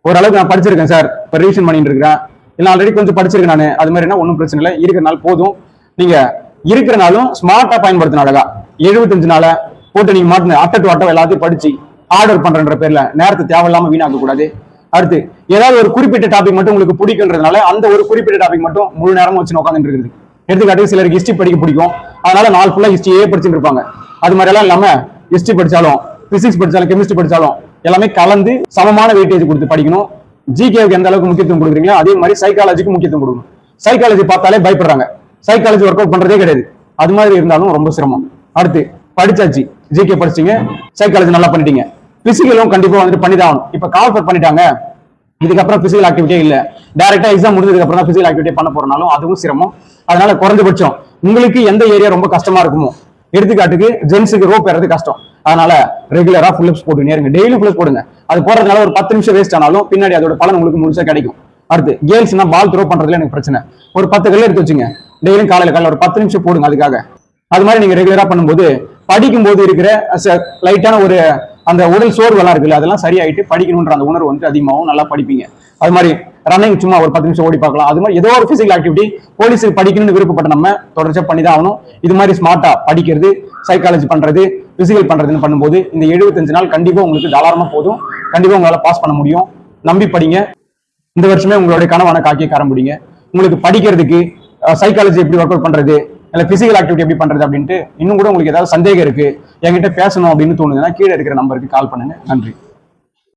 ஓரளவுக்கு நான் படிச்சிருக்கேன் சார், இப்போ ரிவிஷன் பண்ணிட்டு இருக்கிறேன், இல்லை ஆல்ரெடி கொஞ்சம் படிச்சிருக்கேன் நான், அது மாதிரினா ஒன்றும் பிரச்சனை இல்லை, இருக்கிற நாள் போதும். நீங்க இருக்கிற நாளும் ஸ்மார்ட்டா பயன்படுத்தின அழகா 75 நாளை போட்டு நீங்க மாட்டின அட்டை அட்டை எல்லாத்தையும் படிச்சு ஆர்டர் பண்றன்ற பேர்ல நேரத்தை தேவையில்லாம வீணாக்க கூடாது. அடுத்து ஏதாவது ஒரு குறிப்பிட்ட டாபிக் மட்டும் உங்களுக்கு பிடிக்குன்றதுனால அந்த ஒரு குறிப்பிட்ட டாபிக் மட்டும் முழு நேரமும் வச்சு உட்காந்துட்டு இருக்குது. எடுத்துக்காட்டு சிலருக்கு ஹிஸ்ட்ரி படிக்க பிடிக்கும், அதனால நாள் ஃபுல்லா ஹிஸ்ட்ரியே படிச்சுட்டு இருப்பாங்க. அது மாதிரி எல்லாம் இல்லாம ஹிஸ்ட்ரி படிச்சாலும் பிசிக்ஸ் படிச்சாலும் கெமிஸ்ட்ரி படிச்சாலும் எல்லாமே கலந்து சமமான வெயிட்டேஜ் கொடுத்து படிக்கணும். ஜிகேவுக்கு எந்த அளவுக்கு முக்கியத்துவம் கொடுக்குறீங்களோ அதே மாதிரி சைக்காலஜிக்கு முக்கியத்துவம் கொடுக்கணும். சைக்காலஜி பார்த்தாலே பயப்படுறாங்க, சைக்காலஜி ஒர்க் அவுட் பண்றதே கிடையாது. அது மாதிரி இருந்தாலும் ரொம்ப சிரமம். அடுத்து படிச்சாச்சு, ஜிகே படிச்சீங்க, சைக்காலஜி நல்லா பண்ணிட்டீங்க, பிசிக்கலும் கண்டிப்பா வந்துட்டு பண்ணிதான் ஆகணும். இப்ப கால்ஃபர் பண்ணிட்டாங்க, இதுக்கப்புறம் பிசிக்கல் ஆக்டிவிட்டியே இல்ல, டைரக்டா எக்ஸாம் முடிஞ்சதுக்கு அப்புறம் தான் பிசிக்கல் ஆக்டிவிட்டி பண்ண போறனாலும் அதுவும் சிரமம். அதனால குறைஞ்சபட்சம் உங்களுக்கு எந்த ஏரியா ரொம்ப கஷ்டமா இருக்குமோ, எடுத்துக்காட்டுக்கு ஜென்ஸுக்கு ரோப் ஏறது கஷ்டம், அதனால ரெகுலரா ஃபுல்லிப்ஸ் போட்டுனே இருங்க, டெய்லி ஃபுல்லிப்ஸ் போடுங்க. அது போறதுனால ஒரு 10 நிமிஷம் வேஸ்ட் ஆனாலும் பின்னாடி அதோட பலன் உங்களுக்கு முழுசா கிடைக்கும். அடுத்து கேர்ள்ஸ்னா பால் த்ரோ பண்றதுல எனக்கு பிரச்சனை, ஒரு 10 கல்ல எடுத்து வச்சுங்க, டெய்லியும் காலையில ஒரு 10 நிமிஷம் போடுங்க அதுக்காக. அது மாதிரி நீங்க ரெகுலரா பண்ணும்போது படிக்கும் போது இருக்கிற லைட்டான ஒரு அந்த உடல் சோர்வெல்லாம் இருக்குல்ல, அதெல்லாம் சரியாயிட்டு படிக்கணும்ன்ற அந்த உணர்வு வந்து அதிகமாகவும் நல்லா படிப்பீங்க. அது மாதிரி ரன்னிங் சும்மா ஒரு 10 நிமிஷம் ஓடி பார்க்கலாம். அது மாதிரி ஏதோ ஒரு பிசிக்கல் ஆக்டிவிட்டி போலீஸுக்கு படிக்கணும்னு விருப்பப்பட்ட நம்ம தொடர்ச்சியா பண்ணிதான் ஆகணும். இது மாதிரி ஸ்மார்ட்டா படிக்கிறது, சைக்காலஜி பண்றது, பிசிக்கல் பண்றதுன்னு பண்ணும்போது இந்த 75 நாள் கண்டிப்பா உங்களுக்கு தாராளமா போதும். கண்டிப்பா உங்களால பாஸ் பண்ண முடியும். நம்பி படிங்க. இந்த வருஷமே உங்களுடைய கனவான காக்கிய காரம்பிடிங்க. உங்களுக்கு படிக்கிறதுக்கு சைக்காலஜி எப்படி ஒர்க் அவுட் பண்றது, இல்லை பிசிக்கல் ஆக்டிவிட்டி எப்படி பண்றது அப்படின்ட்டு இன்னும் கூட உங்களுக்கு ஏதாவது சந்தேகம் இருக்கு, என்கிட்ட பேசணும் அப்படின்னு தோணுதுன்னா கீழே இருக்கிற நம்பருக்கு கால் பண்ணுங்க. நன்றி.